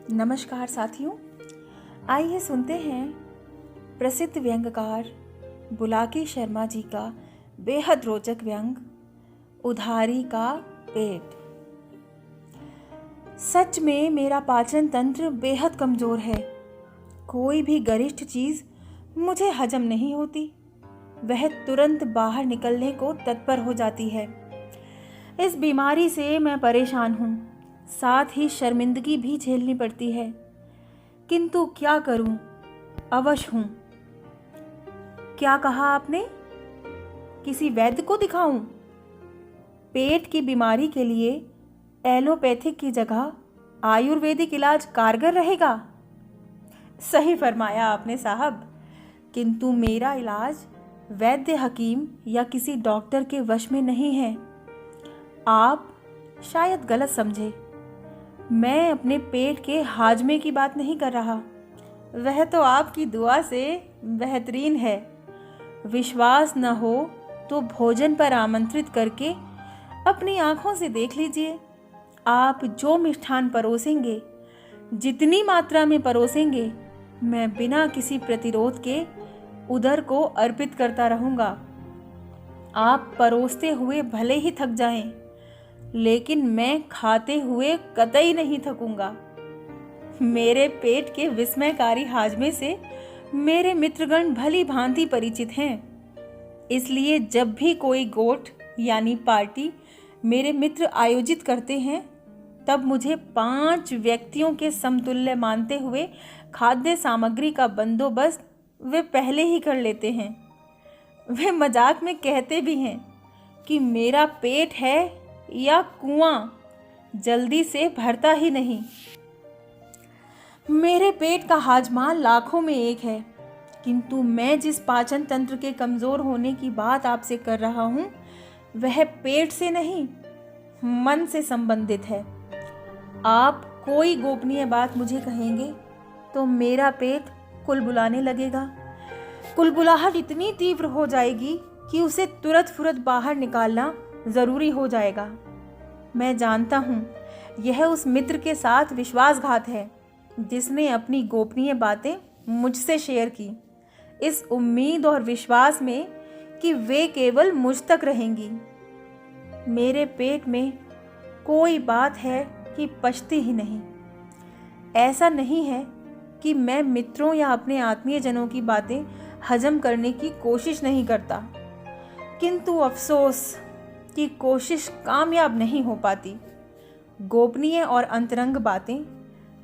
नमस्कार साथियों, आइए सुनते हैं प्रसिद्ध व्यंग्यकार बुलाकी शर्मा जी का बेहद रोचक व्यंग उधारी का पेट। सच में मेरा पाचन तंत्र बेहद कमज़ोर है। कोई भी गरिष्ठ चीज़ मुझे हजम नहीं होती, वह तुरंत बाहर निकलने को तत्पर हो जाती है। इस बीमारी से मैं परेशान हूँ, साथ ही शर्मिंदगी भी झेलनी पड़ती है, किंतु क्या करूं, अवश हूं। क्या कहा आपने? किसी वैद्य को दिखाऊं? पेट की बीमारी के लिए एलोपैथिक की जगह आयुर्वेदिक इलाज कारगर रहेगा। सही फरमाया आपने साहब, किंतु मेरा इलाज वैद्य हकीम या किसी डॉक्टर के वश में नहीं है। आप शायद गलत समझे, मैं अपने पेट के हाजमे की बात नहीं कर रहा, वह तो आपकी दुआ से बेहतरीन है। विश्वास न हो तो भोजन पर आमंत्रित करके अपनी आंखों से देख लीजिए। आप जो मिष्ठान परोसेंगे, जितनी मात्रा में परोसेंगे, मैं बिना किसी प्रतिरोध के उदर को अर्पित करता रहूँगा। आप परोसते हुए भले ही थक जाएं, लेकिन मैं खाते हुए कतई नहीं थकूंगा। मेरे पेट के विस्मयकारी हाजमे से मेरे मित्रगण भली भांति परिचित हैं। इसलिए जब भी कोई गोठ यानी पार्टी मेरे मित्र आयोजित करते हैं, तब मुझे 5 व्यक्तियों के समतुल्य मानते हुए खाद्य सामग्री का बंदोबस्त वे पहले ही कर लेते हैं। वे मजाक में कहते भी हैं कि मेरा पेट है या कुआं, जल्दी से भरता ही नहीं। मेरे पेट का हाजमा लाखों में एक है, किंतु मैं जिस पाचन तंत्र के कमज़ोर होने की बात आपसे कर रहा हूँ, वह पेट से नहीं, मन से संबंधित है। आप कोई गोपनीय बात मुझे कहेंगे तो मेरा पेट कुलबुलाने लगेगा। कुलबुलाहट इतनी तीव्र हो जाएगी कि उसे तुरंत फुरत बाहर निकालना ज़रूरी हो जाएगा। मैं जानता हूँ यह उस मित्र के साथ विश्वासघात है जिसने अपनी गोपनीय बातें मुझसे शेयर की, इस उम्मीद और विश्वास में कि वे केवल मुझ तक रहेंगी। मेरे पेट में कोई बात है कि पचती ही नहीं। ऐसा नहीं है कि मैं मित्रों या अपने आत्मीय जनों की बातें हजम करने की कोशिश नहीं करता, किंतु अफसोस कि कोशिश कामयाब नहीं हो पाती। गोपनीय और अंतरंग बातें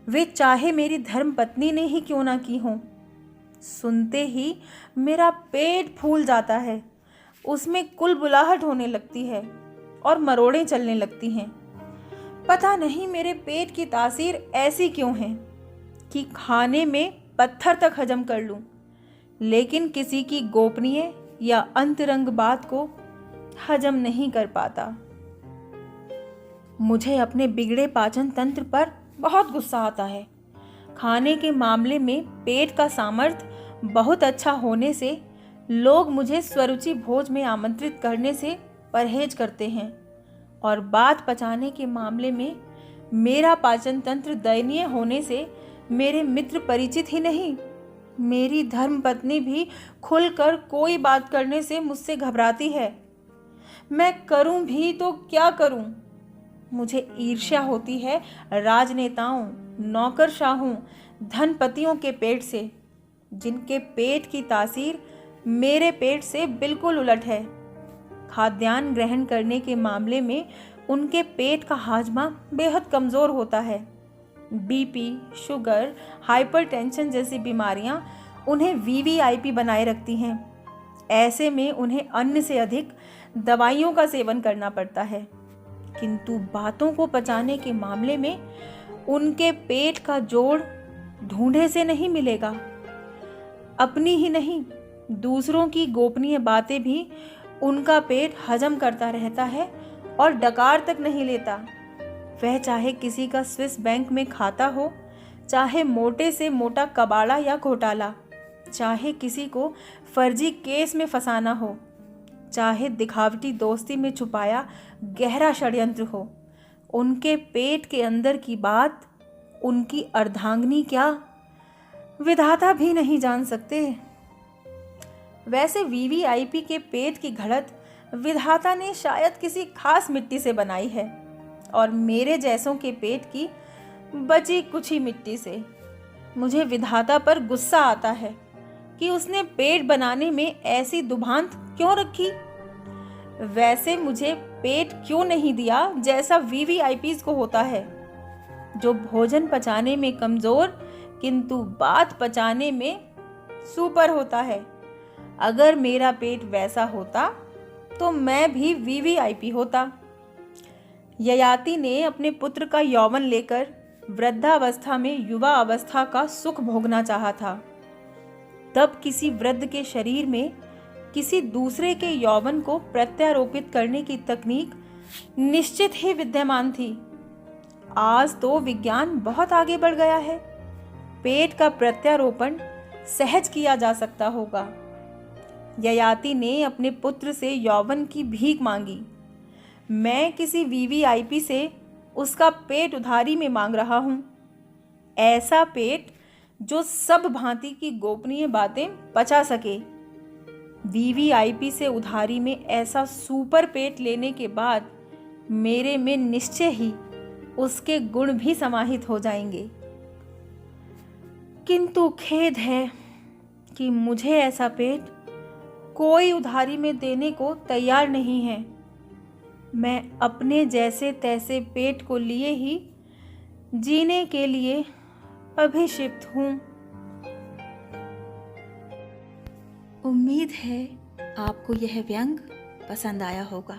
वे चाहे मेरी धर्म पत्नी ने ही क्यों ना की हों, सुनते ही मेरा पेट फूल जाता है, उसमें कुलबुलाहट होने लगती है और मरोड़ें चलने लगती हैं। पता नहीं मेरे पेट की तासीर ऐसी क्यों है कि खाने में पत्थर तक हजम कर लूं, लेकिन किसी की गोपनीय या अंतरंग बात को हजम नहीं कर पाता। मुझे अपने बिगड़े पाचन तंत्र पर बहुत गुस्सा आता है। खाने के मामले में पेट का सामर्थ्य बहुत अच्छा होने से लोग मुझे स्वरुचि भोज में आमंत्रित करने से परहेज करते हैं, और बात पचाने के मामले में मेरा पाचन तंत्र दयनीय होने से मेरे मित्र परिचित ही नहीं, मेरी धर्मपत्नी भी खुलकर कोई बात करने से मुझसे घबराती है। मैं करूं भी तो क्या करूं? मुझे ईर्ष्या होती है राजनेताओं, नौकरशाहों, धनपतियों के पेट से, जिनके पेट की तासीर मेरे पेट से बिल्कुल उलट है। खाद्यान्न ग्रहण करने के मामले में उनके पेट का हाजमा बेहद कमज़ोर होता है। बीपी, शुगर, हाइपरटेंशन जैसी बीमारियां उन्हें वीवीआईपी बनाए रखती हैं। ऐसे में उन्हें अन्न से अधिक दवाइयों का सेवन करना पड़ता है, किंतु बातों को पचाने के मामले में उनके पेट का जोड़ ढूंढे से नहीं मिलेगा। अपनी ही नहीं, दूसरों की गोपनीय बातें भी उनका पेट हजम करता रहता है और डकार तक नहीं लेता। वह चाहे किसी का स्विस बैंक में खाता हो, चाहे मोटे से मोटा कबाड़ा या घोटाला, चाहे किसी को फर्जी केस में फंसाना हो, चाहे दिखावटी दोस्ती में छुपाया गहरा षड्यंत्र हो, उनके पेट के अंदर की बात उनकी अर्धांगिनी क्या, विधाता भी नहीं जान सकते। वैसे वीवीआईपी के पेट की घड़त विधाता ने शायद किसी खास मिट्टी से बनाई है और मेरे जैसों के पेट की बची कुछ ही मिट्टी से। मुझे विधाता पर गुस्सा आता है कि उसने पेट बनाने में ऐसी दुभांत क्यों रखी। वैसे मुझे पेट क्यों नहीं दिया जैसा वीवीआईपीज़ को होता है, जो भोजन पचाने में कमज़ोर किंतु बात पचाने में सुपर होता है। अगर मेरा पेट वैसा होता तो मैं भी वीवीआईपी होता। ययाति ने अपने पुत्र का यौवन लेकर वृद्धावस्था में युवा अवस्था का सुख भोगना चाहा था। तब किसी वृद्ध के शरीर में किसी दूसरे के यौवन को प्रत्यारोपित करने की तकनीक निश्चित ही विद्यमान थी। आज तो विज्ञान बहुत आगे बढ़ गया है। पेट का प्रत्यारोपण सहज किया जा सकता होगा। ययाति ने अपने पुत्र से यौवन की भीख मांगी। मैं किसी वीवीआईपी से उसका पेट उधारी में मांग रहा हूँ। ऐसा पेट जो सब भांति की गोपनीय बातें पचा सके। वीवीआईपी से उधारी में ऐसा सुपर पेट लेने के बाद मेरे में निश्चय ही उसके गुण भी समाहित हो जाएंगे। किंतु खेद है कि मुझे ऐसा पेट कोई उधारी में देने को तैयार नहीं है। मैं अपने जैसे तैसे पेट को लिए ही जीने के लिए अभिशिप्त हूँ। उम्मीद है आपको यह व्यंग पसंद आया होगा।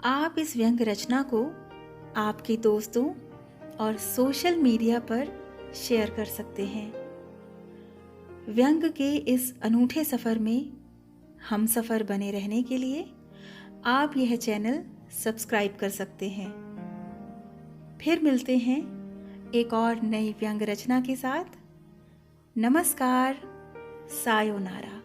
आप इस व्यंग रचना को आपके दोस्तों और सोशल मीडिया पर शेयर कर सकते हैं। व्यंग के इस अनूठे सफ़र में हम सफ़र बने रहने के लिए आप यह चैनल सब्सक्राइब कर सकते हैं। फिर मिलते हैं एक और नई व्यंग रचना के साथ। नमस्कार, सायोनारा।